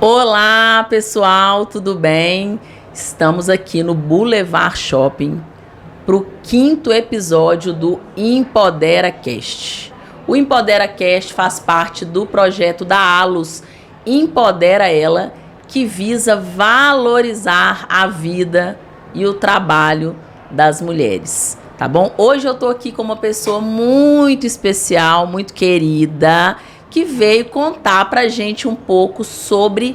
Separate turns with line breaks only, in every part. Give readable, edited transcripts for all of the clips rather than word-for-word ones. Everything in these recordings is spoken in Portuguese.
Olá, pessoal, tudo bem? Estamos aqui no Boulevard Shopping para o 5º episódio do Empodera Cast. O Empodera Cast faz parte do projeto da Alus Empodera Ela, que visa valorizar a vida e o trabalho das mulheres, tá bom? Hoje eu tô aqui com uma pessoa muito especial, muito querida, que veio contar pra gente um pouco sobre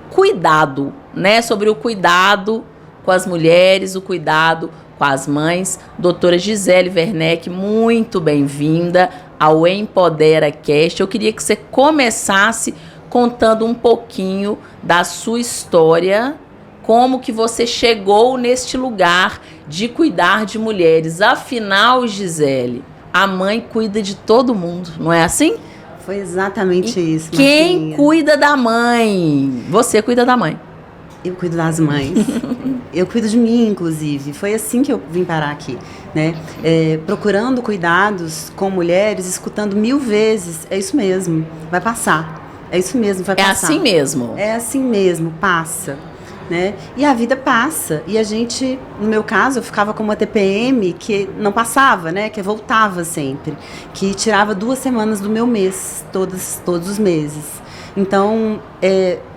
cuidado, né? Sobre o cuidado com as mulheres, o cuidado com as mães. Doutora Gisele Werneck, muito bem-vinda ao Empodera Cast. Eu queria que você começasse contando um pouquinho da sua história, como que você chegou neste lugar de cuidar de mulheres. Afinal, Gisele, a mãe cuida de todo mundo, não é assim?
Foi exatamente isso.
Quem
Marcinha.
cuida da mãe? Você cuida da mãe.
Eu cuido das mães. Eu cuido de mim, inclusive. Foi assim que eu vim parar aqui, né? Procurando cuidados com mulheres, escutando 1000 vezes. É isso mesmo, vai passar. É isso mesmo, vai passar.
É assim mesmo?
É assim mesmo, passa. Né? E a vida passa. E a gente, no meu caso, eu ficava com uma TPM que não passava, né? Que voltava sempre. Que tirava 2 semanas do meu mês, todos os meses. Então,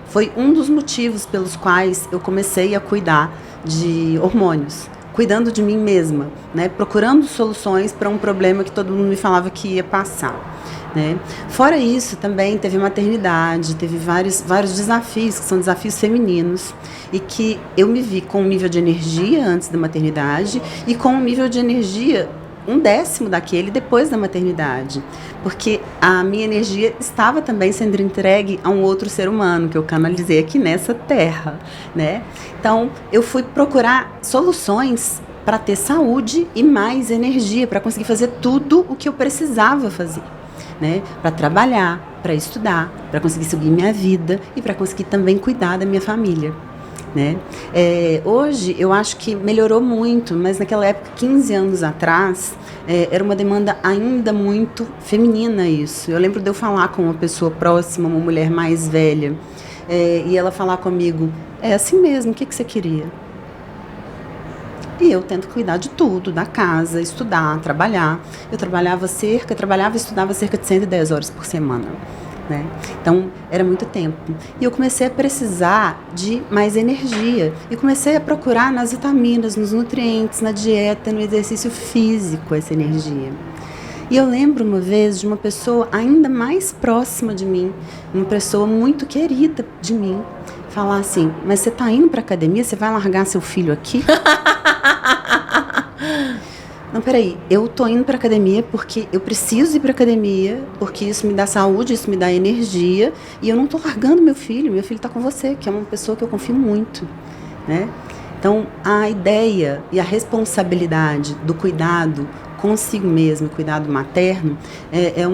foi um dos motivos pelos quais eu comecei a cuidar de hormônios. Cuidando de mim mesma, né? Procurando soluções para um problema que todo mundo me falava que ia passar. Né? Fora isso, também teve maternidade, teve vários desafios, que são desafios femininos, e que eu me vi com um nível de energia antes da maternidade e com um nível de energia 1/10 daquele depois da maternidade, porque a minha energia estava também sendo entregue a um outro ser humano, que eu canalizei aqui nessa terra, né? Então, eu fui procurar soluções para ter saúde e mais energia, para conseguir fazer tudo o que eu precisava fazer. Né, para trabalhar, para estudar, para conseguir seguir minha vida e para conseguir também cuidar da minha família. Né? Hoje eu acho que melhorou muito, mas naquela época, 15 anos atrás, era uma demanda ainda muito feminina isso. Eu lembro de eu falar com uma pessoa próxima, uma mulher mais velha, e ela falar comigo, é assim mesmo, o que você queria? E eu tento cuidar de tudo, da casa, estudar, trabalhar. Eu trabalhava e estudava cerca de 110 horas por semana. Né? Então, era muito tempo. E eu comecei a precisar de mais energia. E comecei a procurar nas vitaminas, nos nutrientes, na dieta, no exercício físico, essa energia. E eu lembro uma vez de uma pessoa ainda mais próxima de mim, uma pessoa muito querida de mim, falar assim, mas você está indo para a academia, você vai largar seu filho aqui? Não, peraí, eu tô indo pra academia porque eu preciso ir pra academia, porque isso me dá saúde, isso me dá energia, e eu não tô largando meu filho tá com você, que é uma pessoa que eu confio muito, né? Então, a ideia e a responsabilidade do cuidado consigo mesmo, cuidado materno, é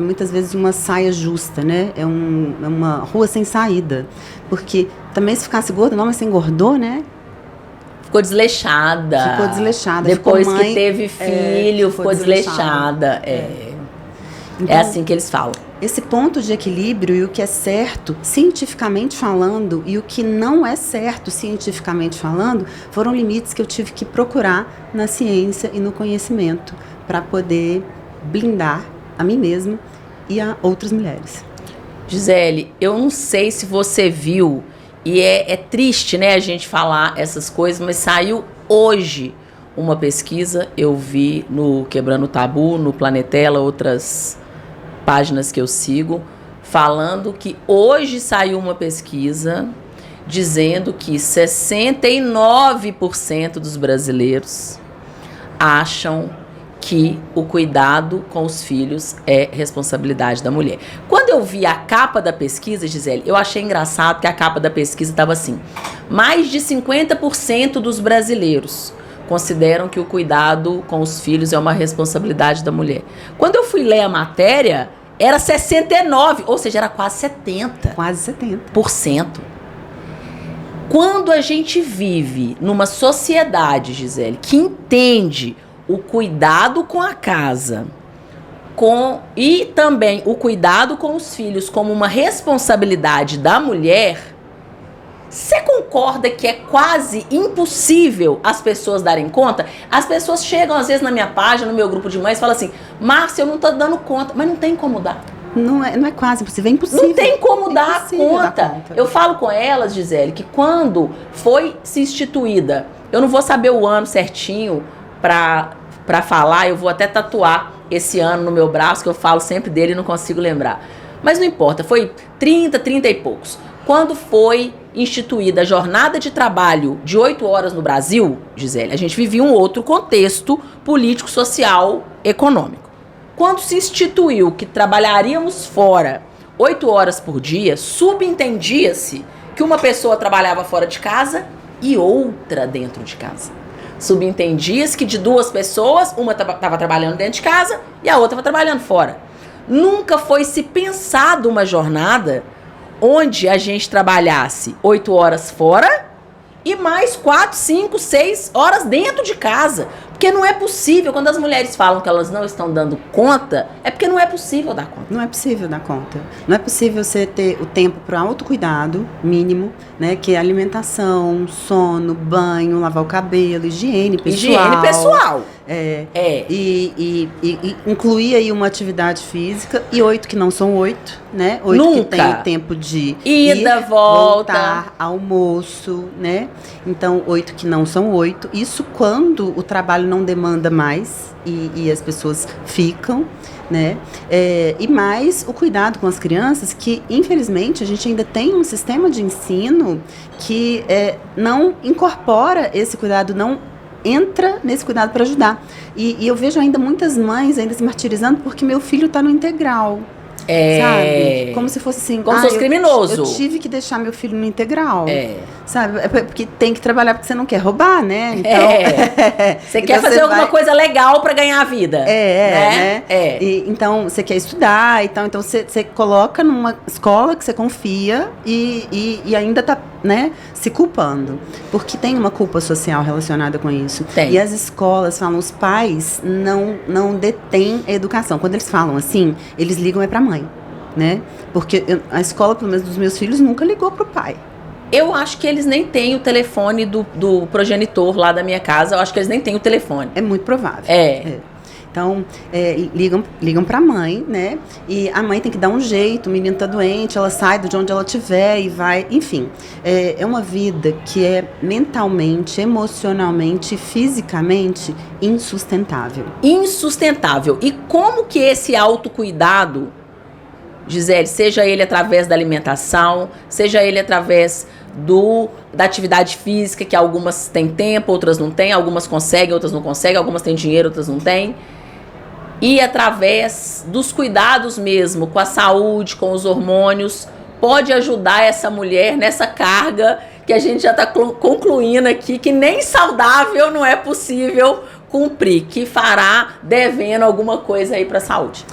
muitas vezes uma saia justa, né? É uma rua sem saída, porque também se ficasse gorda, não, mas você engordou, né?
Ficou desleixada. Depois
ficou mãe,
que teve filho, ficou desleixada.
Então,
é assim que eles falam.
Esse ponto de equilíbrio e o que é certo, cientificamente falando, e o que não é certo, cientificamente falando, foram limites que eu tive que procurar na ciência e no conhecimento para poder blindar a mim mesma e a outras mulheres.
Gisele, eu não sei se você viu, e é triste, né, a gente falar essas coisas, mas saiu hoje uma pesquisa, eu vi no Quebrando o Tabu, no Planetela, outras páginas que eu sigo, falando que hoje saiu uma pesquisa dizendo que 69% dos brasileiros acham que o cuidado com os filhos é responsabilidade da mulher. Quando eu vi a capa da pesquisa, Gisele, eu achei engraçado que a capa da pesquisa estava assim, mais de 50% dos brasileiros consideram que o cuidado com os filhos é uma responsabilidade da mulher. Quando eu fui ler a matéria, era 69%, ou seja, era quase 70%.
Quase 70%.
Quando a gente vive numa sociedade, Gisele, que entende o cuidado com a casa e também o cuidado com os filhos como uma responsabilidade da mulher, Você concorda que é quase impossível as pessoas darem conta? As pessoas chegam às vezes na minha página, no meu grupo de mães, e falam assim, Márcia, eu não tô dando conta, mas não tem como dar.
Não é quase impossível, é impossível.
Não tem como dar conta. Eu falo com elas, Gisele, que quando foi se instituída, eu não vou saber o ano certinho pra falar, eu vou até tatuar esse ano no meu braço, que eu falo sempre dele e não consigo lembrar. Mas não importa, foi 30 e poucos. Quando foi instituída a jornada de trabalho de 8 horas no Brasil, Gisele, a gente vivia um outro contexto político, social, econômico. Quando se instituiu que trabalharíamos fora 8 horas por dia, subentendia-se que uma pessoa trabalhava fora de casa e outra dentro de casa. Subentendia-se que de 2 pessoas, uma estava trabalhando dentro de casa e a outra estava trabalhando fora. Nunca foi se pensado uma jornada onde a gente trabalhasse 8 horas fora e mais 4, 5, 6 horas dentro de casa. Porque não é possível, quando as mulheres falam que elas não estão dando conta, é porque não é possível dar conta.
Não é possível dar conta. Não é possível você ter o tempo para autocuidado mínimo, né? Que é alimentação, sono, banho, lavar o cabelo, higiene pessoal.
Higiene pessoal.
E incluir aí uma atividade física. E 8 que não são 8, né? 8
Nunca.
Que tem o tempo de
ida,
voltar, almoço, né? Então, 8 que não são 8. Isso quando o trabalho não demanda mais e as pessoas ficam, né? E mais o cuidado com as crianças, que infelizmente a gente ainda tem um sistema de ensino que não incorpora esse cuidado, não entra nesse cuidado para ajudar. E eu vejo ainda muitas mães ainda se martirizando porque meu filho está no integral. Sabe? Como se fosse assim.
Como se fosse criminoso.
Eu tive que deixar meu filho no integral. Sabe? É porque tem que trabalhar porque você não quer roubar, né? Então,
você quer fazer alguma coisa legal para ganhar a vida.
Né? Então, você quer estudar e tal. Então, você coloca numa escola que você confia e ainda tá, né, se culpando. Porque tem uma culpa social relacionada com isso.
Tem.
E as escolas falam, os pais não detêm a educação. Quando eles falam assim, eles ligam pra mãe, né? Porque a escola, pelo menos dos meus filhos, nunca ligou pro pai.
Eu acho que eles nem têm o telefone do progenitor lá da minha casa. Eu acho que eles nem têm o telefone.
É muito provável. Então, ligam pra mãe, né? E a mãe tem que dar um jeito, o menino tá doente, ela sai de onde ela estiver e vai, enfim. É uma vida que é mentalmente, emocionalmente, fisicamente insustentável.
Insustentável. E como que esse autocuidado, Gisele, seja ele através da alimentação, seja ele através da atividade física, que algumas têm tempo, outras não têm, algumas conseguem, outras não conseguem, algumas têm dinheiro, outras não têm, e através dos cuidados mesmo, com a saúde, com os hormônios, pode ajudar essa mulher nessa carga que a gente já está concluindo aqui, que nem saudável não é possível cumprir, que fará devendo alguma coisa aí para a saúde.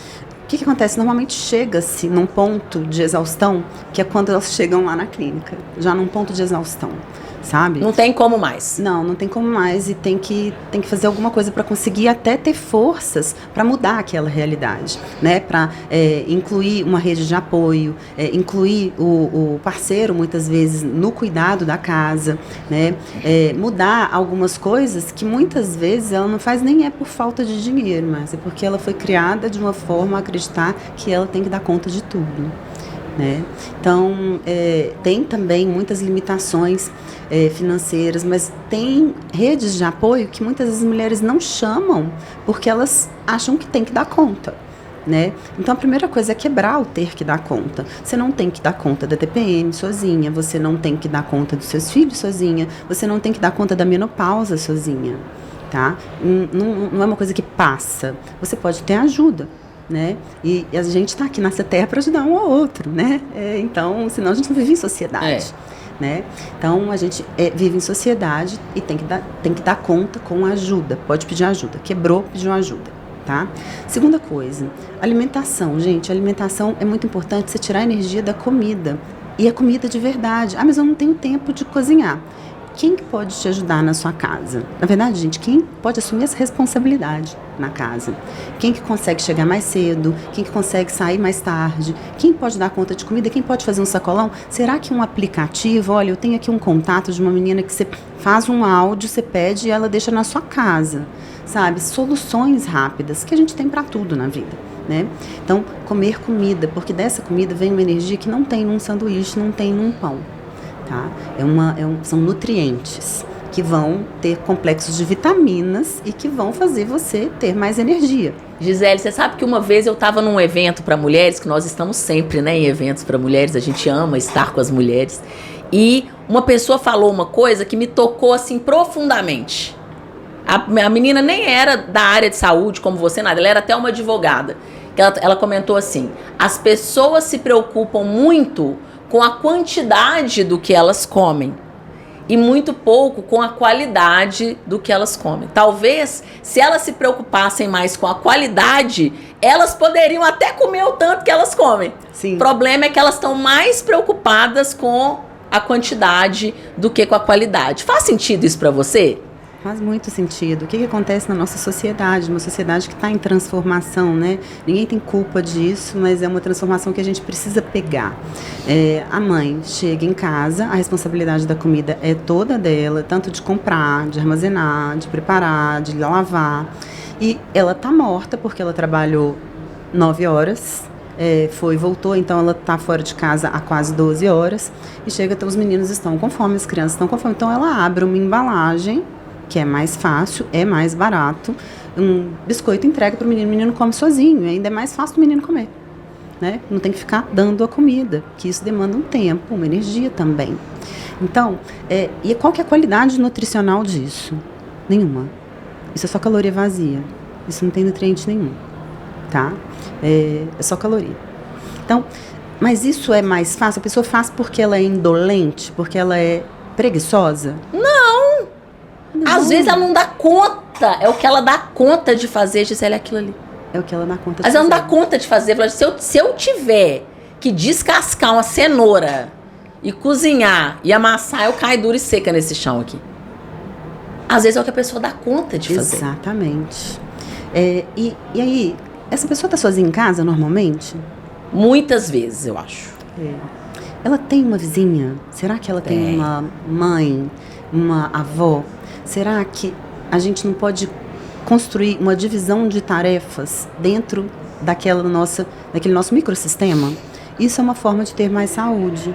O que acontece? Normalmente chega-se num ponto de exaustão, que é quando elas chegam lá na clínica, já num ponto de exaustão, sabe?
Não tem como mais.
Não tem como mais e tem que fazer alguma coisa para conseguir até ter forças para mudar aquela realidade, né? Para incluir uma rede de apoio, incluir o parceiro, muitas vezes, no cuidado da casa, né? Mudar algumas coisas que muitas vezes ela não faz nem por falta de dinheiro, mas é porque ela foi criada de uma forma a acreditar que ela tem que dar conta de tudo, né? Então, tem também muitas limitações financeiras, mas tem redes de apoio que muitas vezes as mulheres não chamam porque elas acham que tem que dar conta, né? Então, a primeira coisa é quebrar o ter que dar conta. Você não tem que dar conta da TPM sozinha, você não tem que dar conta dos seus filhos sozinha, você não tem que dar conta da menopausa sozinha, tá? Não é uma coisa que passa. Você pode ter ajuda, né? E a gente está aqui nessa terra para ajudar um ao outro, né? Então, senão a gente não vive em sociedade, né? Então, a gente vive em sociedade e tem que dar conta com ajuda. Pode pedir ajuda. Quebrou, pediu ajuda, tá? Segunda coisa, alimentação. Gente, alimentação é muito importante, você tirar a energia da comida. E a comida de verdade. Mas eu não tenho tempo de cozinhar. quem que pode te ajudar na sua casa? Na verdade, gente, quem pode assumir essa responsabilidade na casa? Quem que consegue chegar mais cedo? Quem que consegue sair mais tarde? Quem pode dar conta de comida? Quem pode fazer um sacolão? Será que um aplicativo, olha, eu tenho aqui um contato de uma menina que você faz um áudio, você pede e ela deixa na sua casa, sabe? Soluções rápidas que a gente tem para tudo na vida, né? Então, comer comida, porque dessa comida vem uma energia que não tem num sanduíche, não tem num pão. Tá? São nutrientes que vão ter complexos de vitaminas e que vão fazer você ter mais energia.
Gisele, você sabe que uma vez eu estava num evento para mulheres, que nós estamos sempre, né, em eventos para mulheres, a gente ama estar com as mulheres, e uma pessoa falou uma coisa que me tocou assim profundamente. A menina nem era da área de saúde como você, nada, ela era até uma advogada. Ela comentou assim: as pessoas se preocupam muito com a quantidade do que elas comem e muito pouco com a qualidade do que elas comem. Talvez, se elas se preocupassem mais com a qualidade, elas poderiam até comer o tanto que elas comem.
Sim.
O problema é que elas estão mais preocupadas com a quantidade do que com a qualidade. Faz sentido isso para você?
Faz muito sentido. O que acontece na nossa sociedade? Uma sociedade que está em transformação, né? Ninguém tem culpa disso, mas é uma transformação que a gente precisa pegar. A mãe chega em casa, a responsabilidade da comida é toda dela, tanto de comprar, de armazenar, de preparar, de lavar. E ela está morta porque ela trabalhou 9 horas, voltou, então ela está fora de casa há quase 12 horas. E chega, então os meninos estão com fome, as crianças estão com fome. Então ela abre uma embalagem que é mais fácil, é mais barato, um biscoito entrega para o menino come sozinho, ainda é mais fácil do menino comer, né? Não tem que ficar dando a comida, que isso demanda um tempo, uma energia também. Então, e qual que é a qualidade nutricional disso? Nenhuma. Isso é só caloria vazia, isso não tem nutriente nenhum, tá? É só caloria. Então, mas isso é mais fácil? A pessoa faz porque ela é indolente, porque ela é preguiçosa?
Não. Às vezes ela não dá conta, é o que ela dá conta de fazer, Gisele, é aquilo ali.
É o que ela dá conta de
fazer. Mas ela não dá conta de fazer. Se eu tiver que descascar uma cenoura e cozinhar e amassar, eu caio dura e seca nesse chão aqui. Às vezes é o que a pessoa dá conta de fazer.
Exatamente. E aí, essa pessoa está sozinha em casa normalmente?
Muitas vezes, eu acho.
Ela tem uma vizinha? Será que ela tem uma mãe, uma avó? Será que a gente não pode construir uma divisão de tarefas dentro daquele nosso microsistema? Isso é uma forma de ter mais saúde,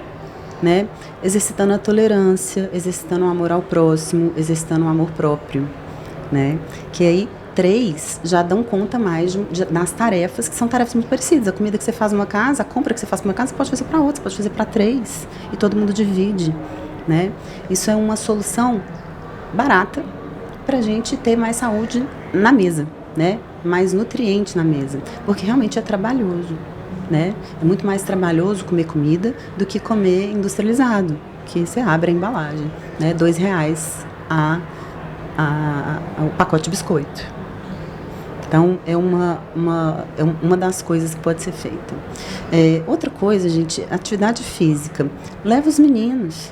né? Exercitando a tolerância, exercitando o amor ao próximo, exercitando o amor próprio, né? Que aí 3 já dão conta mais das tarefas, que são tarefas muito parecidas. A comida que você faz numa casa, a compra que você faz para uma casa, você pode fazer para outra, você pode fazer para 3 e todo mundo divide, né? Isso é uma solução barata para a gente ter mais saúde na mesa, né? Mais nutriente na mesa, porque realmente é trabalhoso, né? É muito mais trabalhoso comer comida do que comer industrializado, que você abre a embalagem, né? R$2 o pacote de biscoito. Então, é uma das coisas que pode ser feita. Outra coisa, gente, atividade física. Leva os meninos,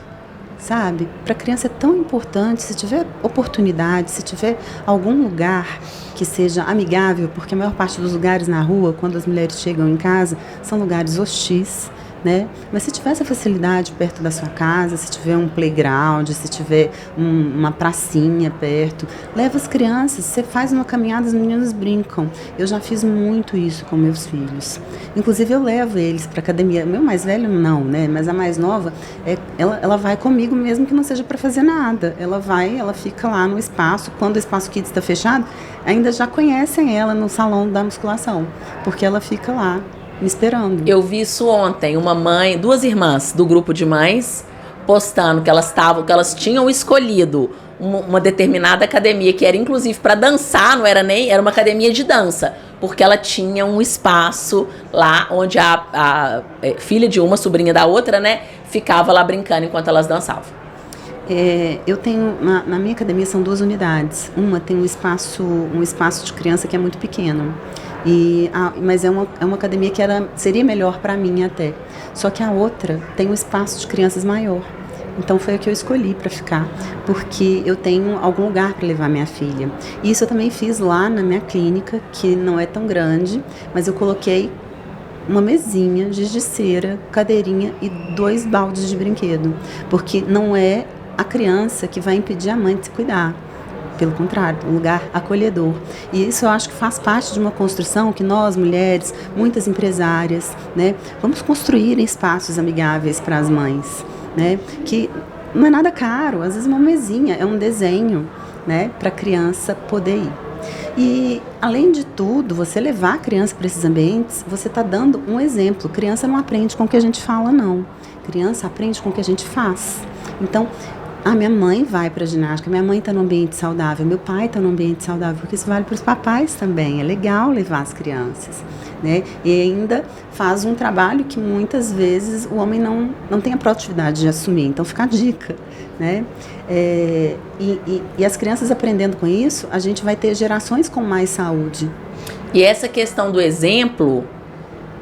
sabe? Para a criança é tão importante, se tiver oportunidade, se tiver algum lugar que seja amigável, porque a maior parte dos lugares na rua, quando as mulheres chegam em casa, são lugares hostis, né? Mas se tiver essa facilidade perto da sua casa, se tiver um playground, se tiver uma pracinha perto, leva as crianças, você faz uma caminhada, os meninos brincam. Eu já fiz muito isso com meus filhos. Inclusive eu levo eles para academia. O meu mais velho não, né? Mas a mais nova, ela vai comigo mesmo que não seja para fazer nada. Ela fica lá no espaço. Quando o espaço kids está fechado, ainda já conhecem ela no salão da musculação, porque ela fica lá me esperando.
Eu vi isso ontem, uma mãe, 2 irmãs do grupo de mães postando que elas tinham escolhido uma determinada academia que era inclusive para dançar, era uma academia de dança, porque ela tinha um espaço lá onde a filha de uma, sobrinha da outra, né, ficava lá brincando enquanto elas dançavam.
Eu tenho, na minha academia são 2 unidades. Uma tem um espaço de criança que é muito pequeno. Mas é uma academia que seria melhor para mim até. Só que a outra tem um espaço de crianças maior. Então foi o que eu escolhi para ficar, porque eu tenho algum lugar para levar minha filha. E isso eu também fiz lá na minha clínica, que não é tão grande, mas eu coloquei uma mesinha, giz de cera, cadeirinha e 2 baldes de brinquedo, porque não é a criança que vai impedir a mãe de se cuidar. Pelo contrário, um lugar acolhedor. E isso eu acho que faz parte de uma construção que nós, mulheres, muitas empresárias, né, vamos construir espaços amigáveis para as mães, né, que não é nada caro, às vezes uma mesinha, é um desenho, né, para a criança poder ir. E, além de tudo, você levar a criança para esses ambientes, você está dando um exemplo. Criança não aprende com o que a gente fala, não. Criança aprende com o que a gente faz. Então, a minha mãe vai para a ginástica, minha mãe está num ambiente saudável, meu pai está num ambiente saudável, porque isso vale para os papais também. É legal levar as crianças, né? E ainda faz um trabalho que muitas vezes o homem não tem a proatividade de assumir. Então fica a dica, né? E as crianças aprendendo com isso, a gente vai ter gerações com mais saúde.
E essa questão do exemplo,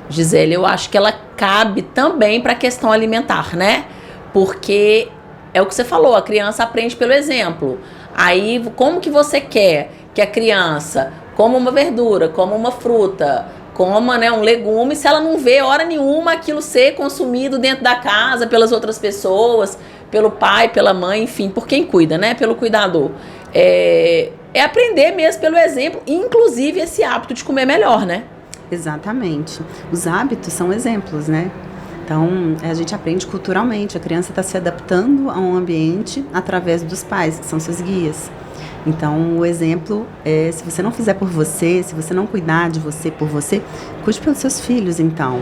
Gisele, eu acho que ela cabe também para a questão alimentar, né? Porque é o que você falou, a criança aprende pelo exemplo. Aí, como que você quer que a criança coma uma verdura, coma uma fruta, coma, né, um legume, se ela não vê hora nenhuma aquilo ser consumido dentro da casa pelas outras pessoas, pelo pai, pela mãe, enfim, por quem cuida, né? Pelo cuidador. É aprender mesmo pelo exemplo, inclusive esse hábito de comer melhor, né?
Exatamente. Os hábitos são exemplos, né? Então, a gente aprende culturalmente. A criança está se adaptando a um ambiente através dos pais, que são seus guias. Então, o exemplo é, se você não fizer por você, se você não cuidar de você por você, cuide pelos seus filhos, então.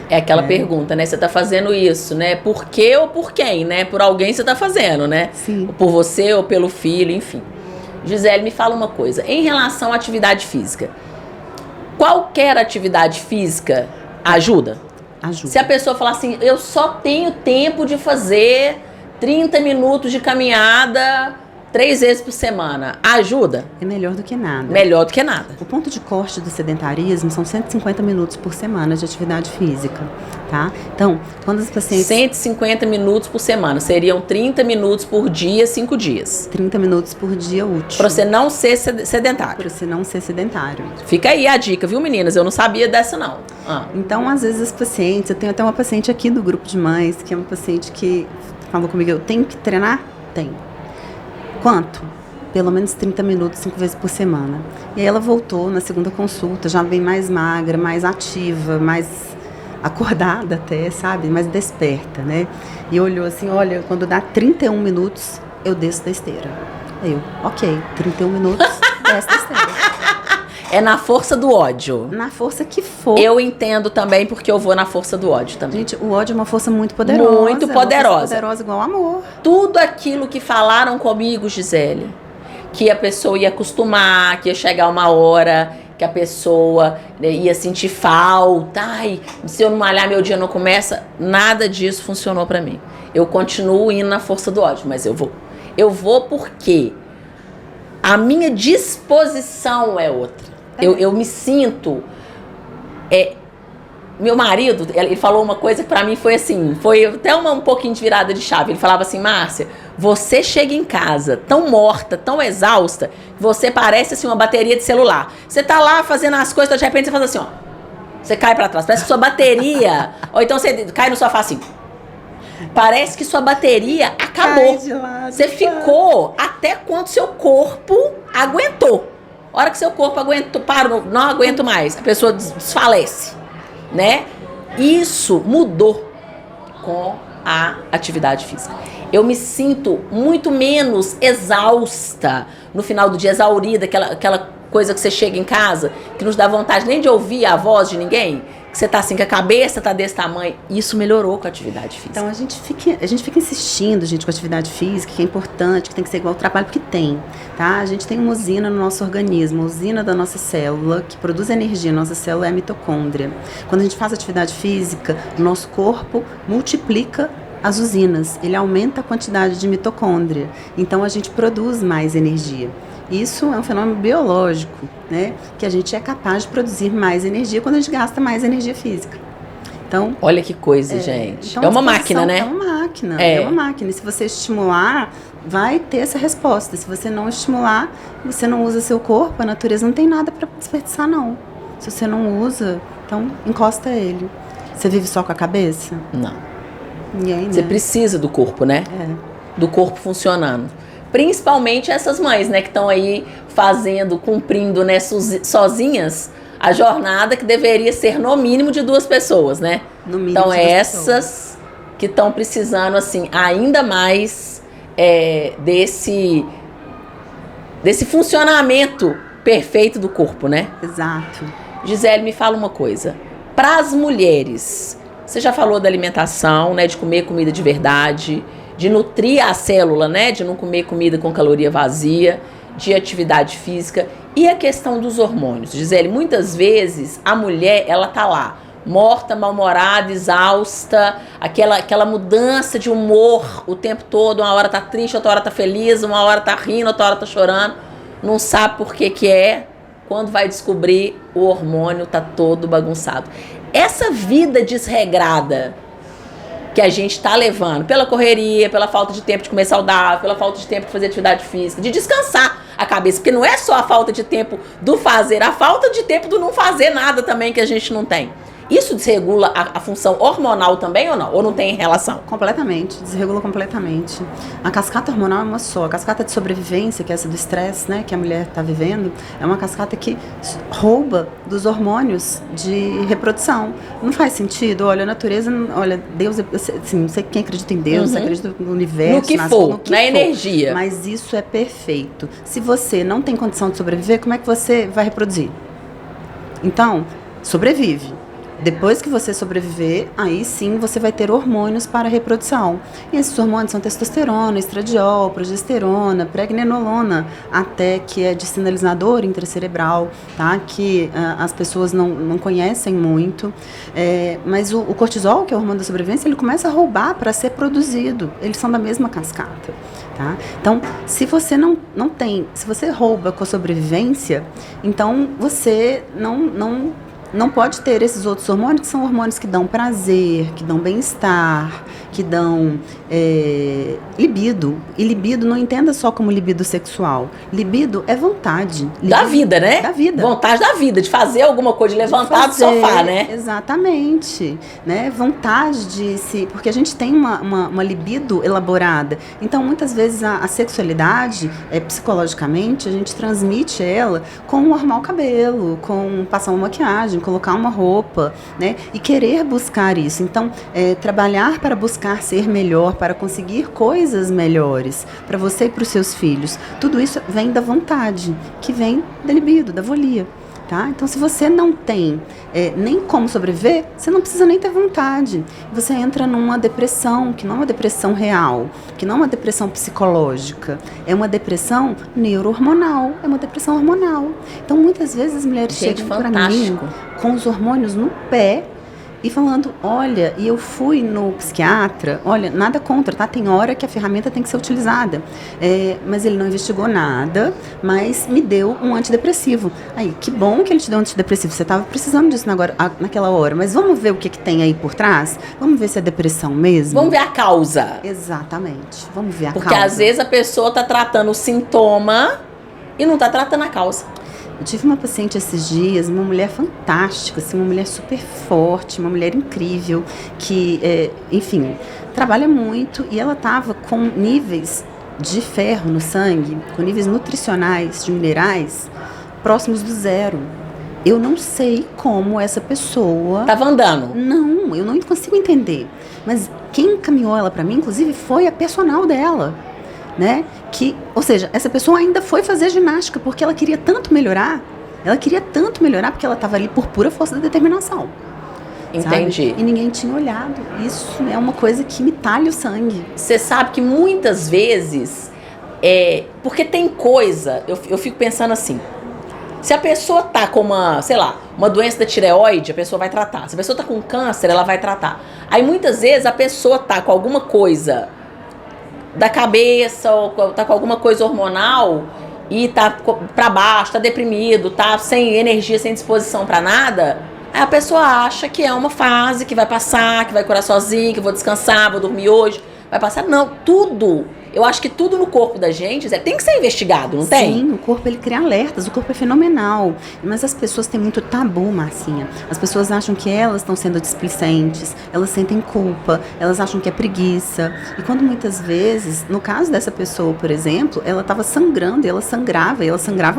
É aquela pergunta, né? Você está fazendo isso, né? Por quê ou por quem, né? Por alguém você está fazendo, né?
Sim.
Por você ou pelo filho, enfim. Gisele, me fala uma coisa. Em relação à atividade física, qualquer atividade física ajuda?
Ajuda.
Se a pessoa falar assim, eu só tenho tempo de fazer 30 minutos de caminhada 3 vezes por semana, ajuda?
É melhor do que nada.
Melhor do que nada.
O ponto de corte do sedentarismo são 150 minutos por semana de atividade física, tá? Então, quando as pacientes...
150 minutos por semana, seriam 30 minutos por dia, 5 dias.
30 minutos por dia útil.
Pra você não ser sedentário.
Para você não ser sedentário.
Fica aí a dica, viu, meninas? Eu não sabia dessa, não.
Então, às vezes as pacientes... Eu tenho até uma paciente aqui do grupo de mães, que é uma paciente que falou comigo, eu tenho que treinar? Tenho. Quanto? Pelo menos 30 minutos, 5 vezes por semana. E aí ela voltou na segunda consulta, já bem mais magra, mais ativa, mais acordada até, sabe? Mais desperta, né? E olhou assim, olha, quando dá 31 minutos, eu desço da esteira. Aí eu, ok, 31 minutos, desço da esteira.
É na força do ódio.
Na força que for.
Eu entendo também, porque eu vou na força do ódio também.
Gente, o ódio é uma força muito poderosa.
Muito poderosa.
É uma força poderosa igual o amor.
Tudo aquilo que falaram comigo, Gisele, que a pessoa ia acostumar, que ia chegar uma hora que a pessoa, né, ia sentir falta. Ai, se eu não malhar, meu dia não começa. Nada disso funcionou pra mim. Eu continuo indo na força do ódio, mas eu vou. Eu vou porque a minha disposição é outra. Eu me sinto... Meu marido, ele falou uma coisa que pra mim foi assim, foi até um pouquinho de virada de chave. Ele falava assim, Márcia, você chega em casa tão morta, tão exausta, que você parece assim uma bateria de celular. Você tá lá fazendo as coisas, de repente você faz assim, ó. Você cai pra trás, parece que sua bateria... ou então você cai no sofá assim. Parece que sua bateria acabou. Você ficou até quando seu corpo aguentou. A hora que seu corpo aguentou, parou, não aguento mais, a pessoa desfalece, né? Isso mudou com a atividade física. Eu me sinto muito menos exausta no final do dia, exaurida, aquela coisa que você chega em casa, que não dá vontade nem de ouvir a voz de ninguém, que você tá assim, que a cabeça tá desse tamanho. Isso melhorou com a atividade física.
Então a gente fica insistindo, gente, com a atividade física, que é importante, que tem que ser igual ao trabalho, porque tem, tá? A gente tem uma usina no nosso organismo, a usina da nossa célula, que produz energia, nossa célula é a mitocôndria. Quando a gente faz atividade física, o nosso corpo multiplica as usinas, ele aumenta a quantidade de mitocôndria, então a gente produz mais energia. Isso é um fenômeno biológico, né? Que a gente é capaz de produzir mais energia quando a gente gasta mais energia física. Então,
olha que coisa, gente.
Então,
é uma máquina, né?
É uma máquina, é uma máquina. E se você estimular, vai ter essa resposta. Se você não estimular, você não usa seu corpo, a natureza não tem nada para desperdiçar, não. Se você não usa, então encosta ele. Você vive só com a cabeça?
Não.
E aí,
Você
né?
precisa do corpo, né? Do corpo funcionando. Principalmente essas mães, né, que estão aí cumprindo, né, sozinhas a jornada que deveria ser no mínimo de 2 pessoas, né?
No mínimo
então,
de 2
essas
pessoas.
que estão precisando, assim, ainda mais desse funcionamento perfeito do corpo, né?
Exato.
Gisele, me fala uma coisa. Para as mulheres, você já falou da alimentação, né, de comer comida de verdade, de nutrir a célula, né, de não comer comida com caloria vazia, de atividade física e a questão dos hormônios. Gisele, muitas vezes a mulher, ela tá lá, morta, mal-humorada, exausta, aquela mudança de humor o tempo todo, uma hora tá triste, outra hora tá feliz, uma hora tá rindo, outra hora tá chorando, não sabe por que é, quando vai descobrir o hormônio tá todo bagunçado. Essa vida desregrada que a gente tá levando pela correria, pela falta de tempo de comer saudável, pela falta de tempo de fazer atividade física, de descansar a cabeça, porque não é só a falta de tempo do fazer, a falta de tempo do não fazer nada também que a gente não tem. Isso desregula a função hormonal também ou não? Ou não tem relação?
Completamente, desregula completamente. A cascata hormonal é uma só. A cascata de sobrevivência, que é essa do estresse, né, que a mulher está vivendo, é uma cascata que rouba dos hormônios de reprodução. Não faz sentido? Olha, a natureza, olha, Deus, assim, não sei quem acredita em Deus, você acredita no universo,
no que for, na energia.
Mas isso é perfeito. Se você não tem condição de sobreviver, como é que você vai reproduzir? Então, sobrevive. Depois que você sobreviver, aí sim você vai ter hormônios para a reprodução. E esses hormônios são testosterona, estradiol, progesterona, pregnenolona, até que é de sinalizador intracerebral, tá? Que as pessoas não conhecem muito. Mas o cortisol, que é o hormônio da sobrevivência, ele começa a roubar para ser produzido. Eles são da mesma cascata. Tá? Então, se você não tem, se você rouba com a sobrevivência, então você não pode ter esses outros hormônios, que são hormônios que dão prazer, que dão bem-estar, que dão libido. E libido não entenda só como libido sexual. Libido é vontade. Libido
da vida, né?
Da vida.
Vontade da vida, de fazer alguma coisa, de levantar do sofá, né?
Exatamente. Né? Vontade de se... Porque a gente tem uma libido elaborada. Então, muitas vezes, a sexualidade, psicologicamente, a gente transmite ela com arrumar o cabelo, com passar uma maquiagem, colocar uma roupa, né? E querer buscar isso. Então, trabalhar para buscar ser melhor, para conseguir coisas melhores para você e para os seus filhos. Tudo isso vem da vontade, que vem da libido, da volia. Tá? Então, se você não tem nem como sobreviver, você não precisa nem ter vontade. Você entra numa depressão, que não é uma depressão real, que não é uma depressão psicológica, é uma depressão neurohormonal, é uma depressão hormonal. Então, muitas vezes as mulheres chegam para mim com os hormônios no pé, e falando, olha, e eu fui no psiquiatra, olha, nada contra, tá? Tem hora que a ferramenta tem que ser utilizada. Mas ele não investigou nada, mas me deu um antidepressivo. Aí, que bom que ele te deu um antidepressivo, você estava precisando disso naquela hora, mas vamos ver o que tem aí por trás? Vamos ver se é depressão mesmo?
Vamos ver a causa.
Exatamente, vamos ver a causa.
Porque às vezes a pessoa tá tratando o sintoma e não tá tratando a causa.
Eu tive uma paciente esses dias, uma mulher fantástica, assim, uma mulher super forte, uma mulher incrível, que, enfim, trabalha muito, e ela estava com níveis de ferro no sangue, com níveis nutricionais de minerais próximos do zero. Eu não sei como essa pessoa...
Tava andando?
Não, eu não consigo entender. Mas quem encaminhou ela para mim, inclusive, foi a personal dela. Né? Ou seja, essa pessoa ainda foi fazer ginástica porque ela queria tanto melhorar porque ela estava ali por pura força da determinação.
Entendi.
Sabe? E ninguém tinha olhado. Isso é uma coisa que me talha o sangue.
Você sabe que muitas vezes, porque tem coisa, eu fico pensando assim, se a pessoa tá com uma doença da tireoide, a pessoa vai tratar. Se a pessoa tá com câncer, ela vai tratar. Aí muitas vezes a pessoa tá com alguma coisa da cabeça, ou tá com alguma coisa hormonal e tá pra baixo, tá deprimido, tá sem energia, sem disposição pra nada, Aí a pessoa acha que é uma fase que vai passar, que vai curar sozinha, que eu vou descansar, vou dormir hoje. Vai passar. Não, tudo. Eu acho que tudo no corpo da gente tem que ser investigado, não tem?
Sim, o corpo ele cria alertas, o corpo é fenomenal. Mas as pessoas têm muito tabu, Marcinha. As pessoas acham que elas estão sendo displicentes, elas sentem culpa, elas acham que é preguiça. E quando muitas vezes, no caso dessa pessoa, por exemplo, ela estava sangrando e ela sangrava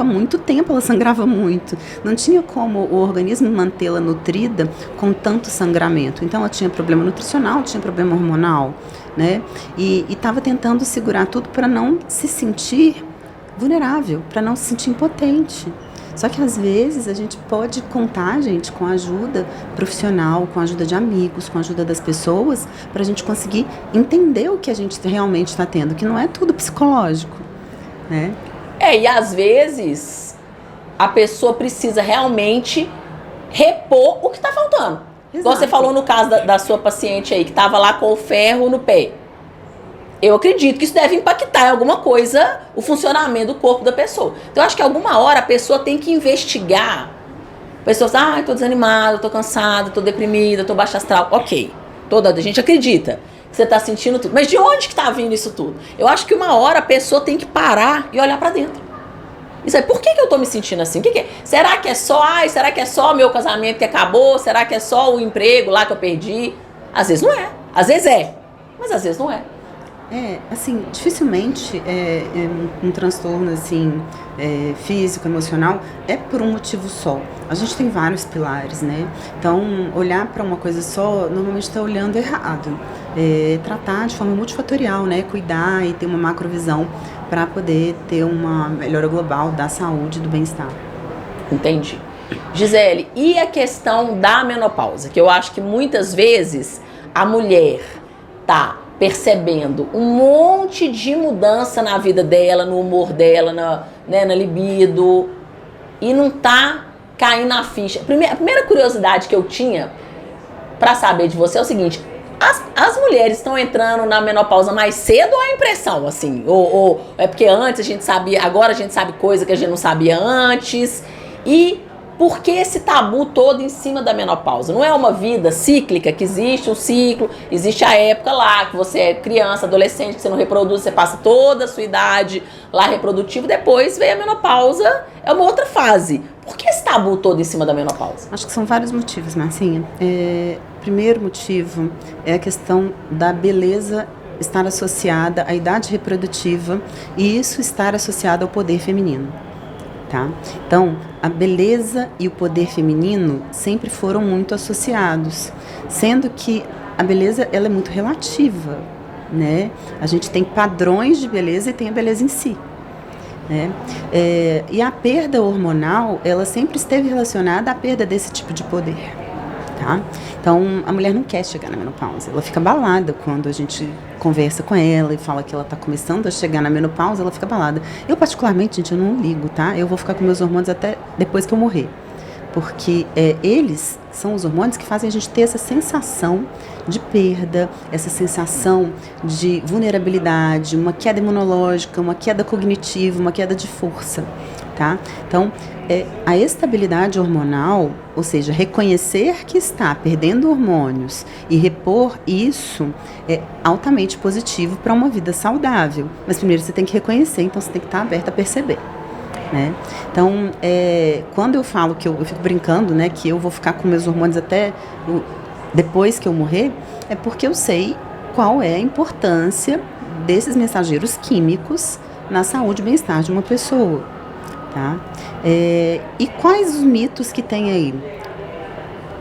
há muito tempo, ela sangrava muito. Não tinha como o organismo mantê-la nutrida com tanto sangramento. Então ela tinha problema nutricional, tinha problema hormonal. Né? E estava tentando segurar tudo para não se sentir vulnerável, para não se sentir impotente. Só que às vezes a gente pode contar, gente, com a ajuda profissional, com a ajuda de amigos, com a ajuda das pessoas, para a gente conseguir entender o que a gente realmente está tendo, que não é tudo psicológico, né?
E às vezes a pessoa precisa realmente repor o que está faltando. Igual você falou no caso da sua paciente aí, que estava lá com o ferro no pé. Eu acredito que isso deve impactar em alguma coisa o funcionamento do corpo da pessoa. Então, eu acho que alguma hora a pessoa tem que investigar. Pessoas, tô desanimada, tô cansada, tô deprimida, tô baixa astral. Ok, toda a gente acredita que você tá sentindo tudo. Mas de onde que tá vindo isso tudo? Eu acho que uma hora a pessoa tem que parar e olhar pra dentro. Isso aí, por que eu tô me sentindo assim? Será que é só meu casamento que acabou? Será que é só o emprego lá que eu perdi? Às vezes não é. Às vezes é. Mas às vezes não é.
Assim, dificilmente um transtorno, assim, físico, emocional, é por um motivo só. A gente tem vários pilares, né? Então, olhar para uma coisa só, normalmente está olhando errado. Tratar de forma multifatorial, né? Cuidar e ter uma macrovisão para poder ter uma melhora global da saúde e do bem-estar.
Entendi. Gisele, e a questão da menopausa? Que eu acho que muitas vezes a mulher tá percebendo um monte de mudança na vida dela, no humor dela, na libido, e não tá caindo na ficha. A primeira curiosidade que eu tinha para saber de você é o seguinte: as mulheres estão entrando na menopausa mais cedo ou é impressão, assim? Ou é porque antes a gente sabia, agora a gente sabe coisa que a gente não sabia antes? E por que esse tabu todo em cima da menopausa? Não é uma vida cíclica, que existe um ciclo, existe a época lá, que você é criança, adolescente, que você não reproduz, você passa toda a sua idade lá reprodutiva, depois vem a menopausa, é uma outra fase. Por que esse tabu todo em cima da menopausa?
Acho que são vários motivos, Marcinha. Primeiro motivo é a questão da beleza estar associada à idade reprodutiva e isso estar associado ao poder feminino. Tá? Então, a beleza e o poder feminino sempre foram muito associados, sendo que a beleza ela é muito relativa, né? A gente tem padrões de beleza e tem a beleza em si, né? E a perda hormonal, ela sempre esteve relacionada à perda desse tipo de poder. Tá? Então, a mulher não quer chegar na menopausa, ela fica abalada quando a gente conversa com ela e fala que ela está começando a chegar na menopausa, ela fica abalada. Eu, particularmente, gente, eu não ligo, tá? Eu vou ficar com meus hormônios até depois que eu morrer, porque eles são os hormônios que fazem a gente ter essa sensação de perda, essa sensação de vulnerabilidade, uma queda imunológica, uma queda cognitiva, uma queda de força. Tá? Então, a estabilidade hormonal, ou seja, reconhecer que está perdendo hormônios e repor isso é altamente positivo para uma vida saudável. Mas primeiro você tem que reconhecer, então você tem que estar aberta a perceber. Né? Então, quando eu falo que eu fico brincando, né, que eu vou ficar com meus hormônios até depois que eu morrer, é porque eu sei qual é a importância desses mensageiros químicos na saúde e bem-estar de uma pessoa. Tá? E quais os mitos que tem aí?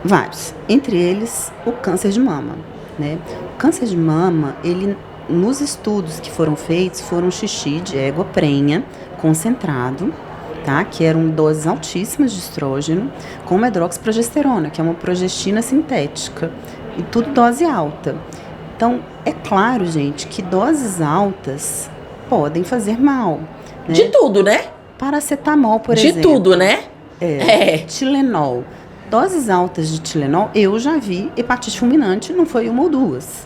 Vários. Entre eles, o câncer de mama. Né? O câncer de mama, ele, nos estudos que foram feitos, foram xixi de égua prenha concentrado, tá? Que eram doses altíssimas de estrógeno, com medroxiprogesterona, que é uma progestina sintética. E tudo dose alta. Então, é claro, gente, que doses altas podem fazer mal. Né?
De tudo, né?
Paracetamol, por exemplo.
De tudo, né?
Tilenol. Doses altas de Tilenol, eu já vi hepatite fulminante, não foi uma ou duas.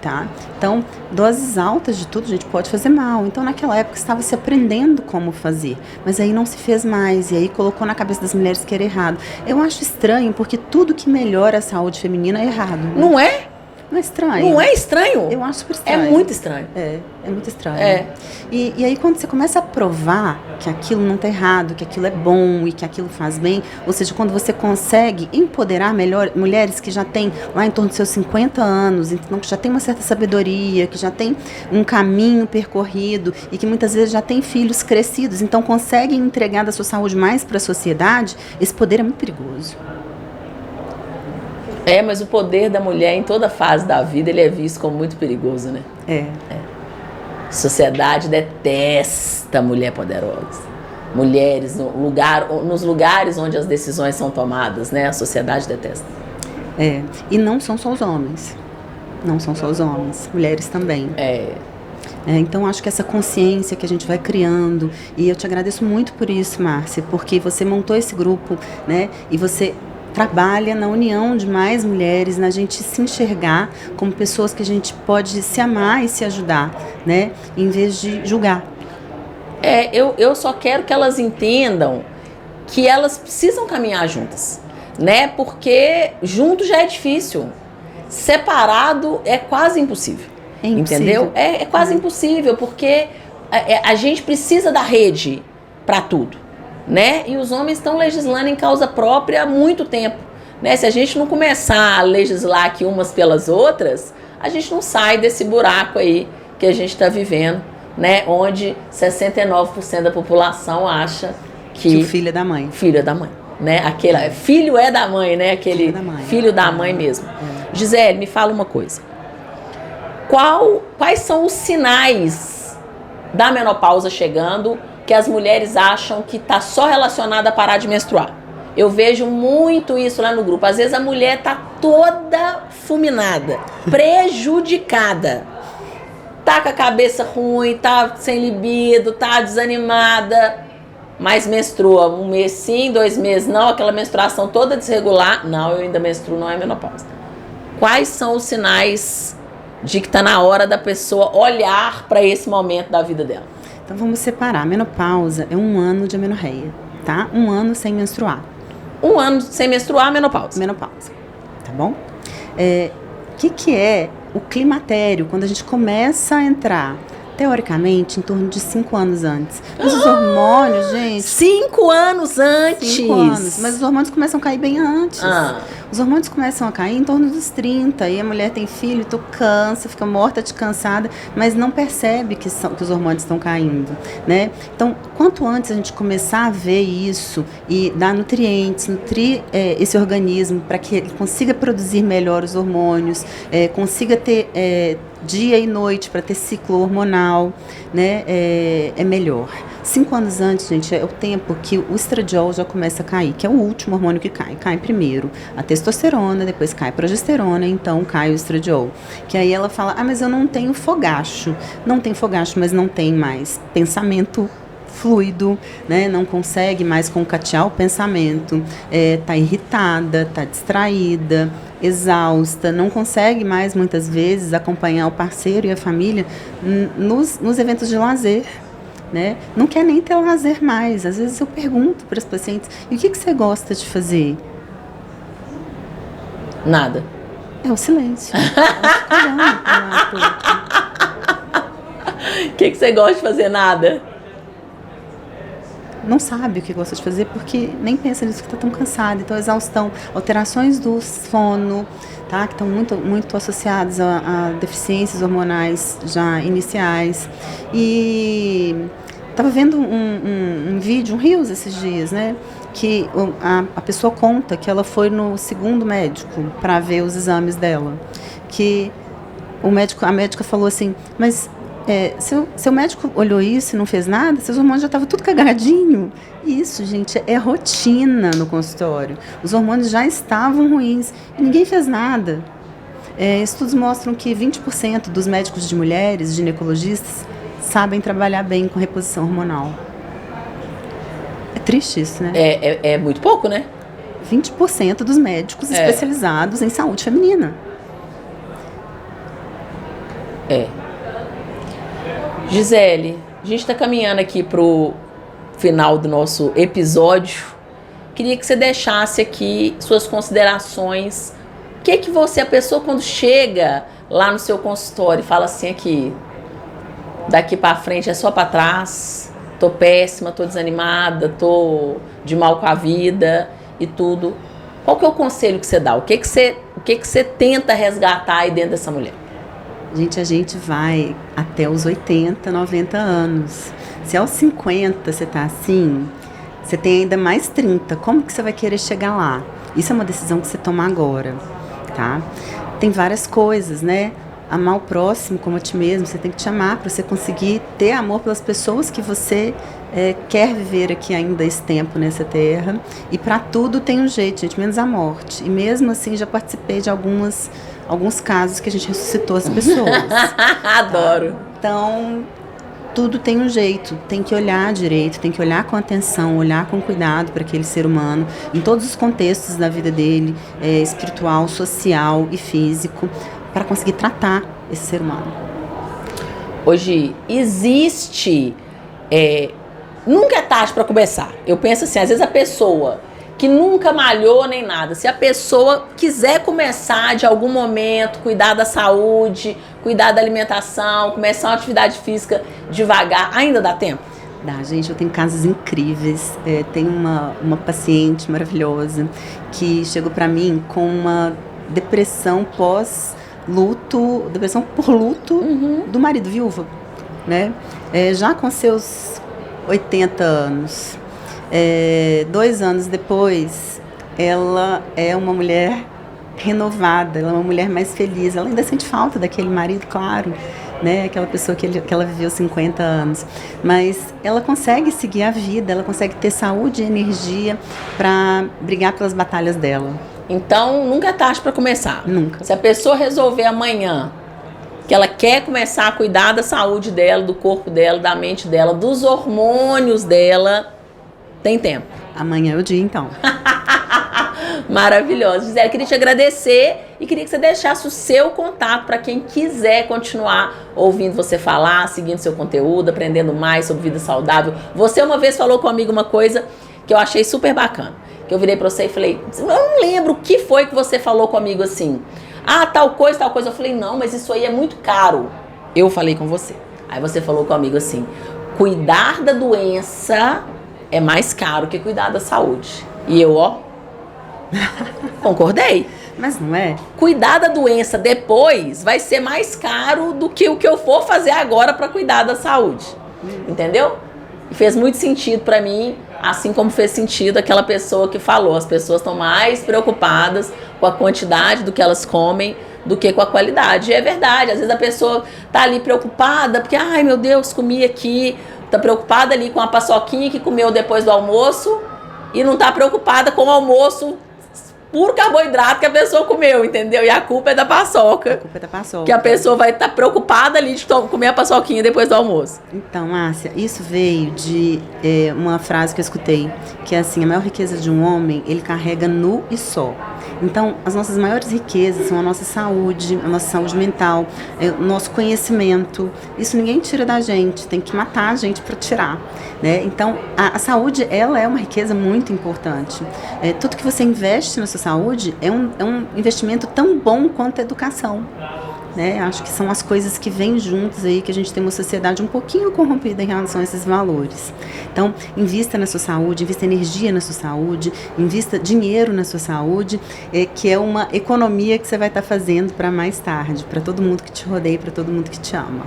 tá? Então, doses altas de tudo, a gente pode fazer mal. Então, naquela época, estava se aprendendo como fazer, mas aí não se fez mais, e aí colocou na cabeça das mulheres que era errado. Eu acho estranho, porque tudo que melhora a saúde feminina é errado. Né?
Não é?
Não é estranho?
Não é estranho?
Eu acho super estranho.
É muito estranho.
É muito estranho.
É.
E aí, quando você começa a provar que aquilo não está errado, que aquilo é bom e que aquilo faz bem, ou seja, quando você consegue empoderar melhor mulheres que já têm lá em torno dos seus 50 anos, então que já tem uma certa sabedoria, que já tem um caminho percorrido e que muitas vezes já tem filhos crescidos, então conseguem entregar da sua saúde mais para a sociedade, esse poder é muito perigoso.
É, mas o poder da mulher em toda fase da vida, ele é visto como muito perigoso, né? A sociedade detesta mulher poderosa. Mulheres nos lugares onde as decisões são tomadas, né? A sociedade detesta.
E não são só os homens. Não são só os homens. Mulheres também. Então, acho que essa consciência que a gente vai criando, e eu te agradeço muito por isso, Márcia, porque você montou esse grupo, né? E você trabalha na união de mais mulheres, na gente se enxergar como pessoas que a gente pode se amar e se ajudar, né? Em vez de julgar.
Eu só quero que elas entendam que elas precisam caminhar juntas, né? Porque junto já é difícil. Separado é quase impossível. Entendeu? É quase impossível, porque a gente precisa da rede para tudo. Né? E os homens estão legislando em causa própria há muito tempo, né? Se a gente não começar a legislar aqui umas pelas outras, a gente não sai desse buraco aí que a gente está vivendo, né? Onde 69% da população acha que
o filho é da mãe.
Filho é da mãe, né? Filho é da mãe, né? Aquele filho da mãe mesmo. Gisele, me fala uma coisa. Quais são os sinais da menopausa chegando que as mulheres acham que está só relacionada a parar de menstruar? Eu vejo muito isso lá no grupo. Às vezes a mulher está toda fulminada, prejudicada. Tá com a cabeça ruim, tá sem libido, tá desanimada, mas menstrua 1 mês sim, 2 meses não, aquela menstruação toda desregular. Não, eu ainda menstruo, não é menopausa. Quais são os sinais de que está na hora da pessoa olhar para esse momento da vida dela?
Então vamos separar. A menopausa é 1 ano de amenorreia, tá? 1 ano sem menstruar.
1 ano sem menstruar, menopausa.
Menopausa, tá bom? Que é o climatério, quando a gente começa a entrar, teoricamente, em torno de 5 anos antes. Mas os hormônios, gente...
5 anos antes?
5 anos, mas os hormônios começam a cair bem antes. Os hormônios começam a cair em torno dos 30, e a mulher tem filho, então cansa, fica morta de cansada, mas não percebe que os hormônios estão caindo, né? Então, quanto antes a gente começar a ver isso e dar nutrientes, nutrir esse organismo para que ele consiga produzir melhor os hormônios, consiga ter dia e noite para ter ciclo hormonal, né? É melhor. 5 anos antes, gente, é o tempo que o estradiol já começa a cair, que é o último hormônio que cai. Cai primeiro a testosterona, depois cai a progesterona, então cai o estradiol. Que aí ela fala, mas eu não tenho fogacho. Não tem fogacho, mas não tem mais pensamento fluido, né? Não consegue mais concatear o pensamento, tá irritada, tá distraída, exausta, não consegue mais muitas vezes acompanhar o parceiro e a família nos eventos de lazer, né? Não quer nem ter lazer mais. Às vezes eu pergunto para as pacientes, e o que você gosta de fazer?
Nada.
É o silêncio.
O que você gosta de fazer? Nada.
Não sabe o que gosta de fazer porque nem pensa nisso, que está tão cansado. Então, exaustão, alterações do sono, tá? Que estão muito associadas a deficiências hormonais já iniciais. E estava vendo um vídeo, um Reels esses dias, né? Que a pessoa conta que ela foi no 2º médico para ver os exames dela. Que a médica falou assim, mas... seu médico olhou isso e não fez nada, seus hormônios já estavam tudo cagadinho. Isso, gente, é rotina no consultório. Os hormônios já estavam ruins e ninguém fez nada. Estudos mostram que 20% dos médicos de mulheres, ginecologistas, sabem trabalhar bem com reposição hormonal. É triste isso, né?
É muito pouco, né?
20% dos médicos especializados em saúde feminina.
É. Gisele, a gente está caminhando aqui pro final do nosso episódio. Queria que você deixasse aqui suas considerações. O que você, a pessoa quando chega lá no seu consultório e fala assim aqui, daqui para frente é só para trás, tô péssima, tô desanimada, tô de mal com a vida e tudo. Qual que é o conselho que você dá? O que você tenta resgatar aí dentro dessa mulher?
Gente, a gente vai até os 80, 90 anos. Se aos 50 você tá assim, você tem ainda mais 30. Como que você vai querer chegar lá? Isso é uma decisão que você toma agora, tá? Tem várias coisas, né? Amar o próximo como a ti mesmo. Você tem que te amar para você conseguir ter amor pelas pessoas que você quer viver aqui ainda esse tempo nessa terra. E para tudo tem um jeito, gente, menos a morte. E mesmo assim já participei de alguns casos que a gente ressuscitou as pessoas.
Adoro.
Tá? Então, tudo tem um jeito. Tem que olhar direito, tem que olhar com atenção, olhar com cuidado para aquele ser humano, em todos os contextos da vida dele, espiritual, social e físico, para conseguir tratar esse ser humano.
Hoje existe... nunca é tarde para começar. Eu penso assim, às vezes a pessoa que nunca malhou nem nada, se a pessoa quiser começar de algum momento, cuidar da saúde, cuidar da alimentação, começar uma atividade física devagar, ainda dá tempo?
Dá, gente, eu tenho casos incríveis. Tem uma paciente maravilhosa que chegou para mim com uma depressão pós-luto, depressão por luto do marido, viúva, né? Já com seus 80 anos. 2 anos depois, ela é uma mulher renovada, ela é uma mulher mais feliz. Ela ainda sente falta daquele marido, claro, né? Aquela pessoa que ela viveu 50 anos. Mas ela consegue seguir a vida, ela consegue ter saúde e energia para brigar pelas batalhas dela.
Então, nunca é tarde para começar.
Nunca.
Se a pessoa resolver amanhã que ela quer começar a cuidar da saúde dela, do corpo dela, da mente dela, dos hormônios dela, tem tempo.
Amanhã é o dia, então.
Maravilhoso. Gisele, queria te agradecer e queria que você deixasse o seu contato para quem quiser continuar ouvindo você falar, seguindo seu conteúdo, aprendendo mais sobre vida saudável. Você uma vez falou comigo uma coisa que eu achei super bacana, que eu virei para você e falei, eu não lembro o que foi que você falou comigo assim. Tal coisa. Eu falei, não, mas isso aí é muito caro. Eu falei com você. Aí você falou comigo assim, cuidar da doença é mais caro que cuidar da saúde. E eu, concordei.
Mas não é?
Cuidar da doença depois vai ser mais caro do que o que eu for fazer agora para cuidar da saúde. Entendeu? E fez muito sentido para mim, assim como fez sentido aquela pessoa que falou. As pessoas estão mais preocupadas com a quantidade do que elas comem do que com a qualidade. E é verdade, às vezes a pessoa tá ali preocupada porque, ai meu Deus, comi aqui, tá preocupada ali com a paçoquinha que comeu depois do almoço e não tá preocupada com o almoço puro carboidrato que a pessoa comeu, entendeu? E a culpa é da paçoca.
A culpa é da paçoca.
Que a pessoa vai estar preocupada ali de comer a paçoquinha depois do almoço.
Então, Márcia, isso veio de uma frase que eu escutei, que é assim, a maior riqueza de um homem, ele carrega nu e só. Então, as nossas maiores riquezas são a nossa saúde mental, o nosso conhecimento. Isso ninguém tira da gente, tem que matar a gente para tirar, né? Então, a saúde, ela é uma riqueza muito importante. Tudo que você investe na sua saúde é um investimento tão bom quanto a educação. Né? Acho que são as coisas que vêm juntas aí, que a gente tem uma sociedade um pouquinho corrompida em relação a esses valores. Então, invista na sua saúde, invista energia na sua saúde, invista dinheiro na sua saúde, que é uma economia que você vai estar fazendo para mais tarde, para todo mundo que te rodeia, para todo mundo que te ama.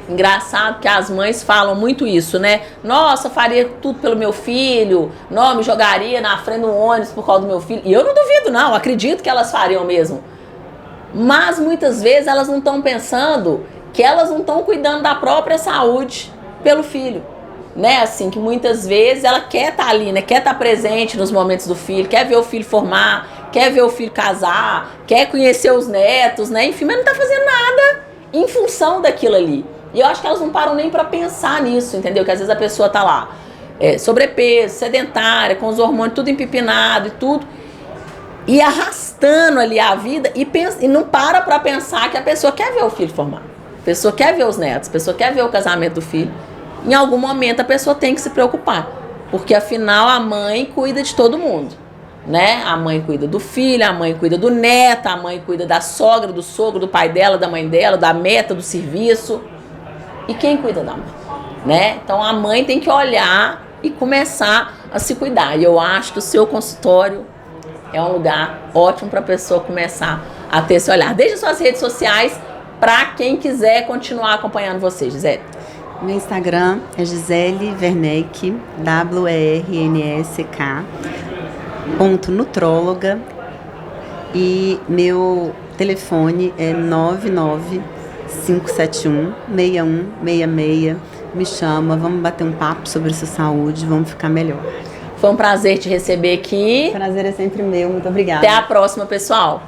Engraçado que as mães falam muito isso, né? Nossa, faria tudo pelo meu filho, não, me jogaria na frente do ônibus por causa do meu filho. E eu não duvido não, acredito que elas fariam mesmo. Mas muitas vezes elas não estão pensando que elas não estão cuidando da própria saúde pelo filho, né? Assim, que muitas vezes ela quer estar ali, né? Quer estar presente nos momentos do filho, quer ver o filho formar, quer ver o filho casar, quer conhecer os netos, né? Enfim, mas não está fazendo nada em função daquilo ali. E eu acho que elas não param nem para pensar nisso, entendeu? Que às vezes a pessoa tá lá, sobrepeso, sedentária, com os hormônios tudo empipinado e tudo, e arrastando ali a vida e não para pensar que a pessoa quer ver o filho formar. A pessoa quer ver os netos, a pessoa quer ver o casamento do filho. Em algum momento a pessoa tem que se preocupar, porque afinal a mãe cuida de todo mundo, né? A mãe cuida do filho, a mãe cuida do neto, a mãe cuida da sogra, do sogro, do pai dela, da mãe dela, da meta, do serviço. E quem cuida da mãe, né? Então a mãe tem que olhar e começar a se cuidar. E eu acho que o seu consultório é um lugar ótimo para a pessoa começar a ter esse olhar. Deixe suas redes sociais para quem quiser continuar acompanhando você, Gisele.
Meu Instagram é Gisele Werneck, WERNSK, .nutróloga, e meu telefone é 99571-6166. Me chama, vamos bater um papo sobre sua saúde, vamos ficar melhor.
Foi um prazer te receber aqui.
O prazer é sempre meu, muito obrigada.
Até a próxima, pessoal.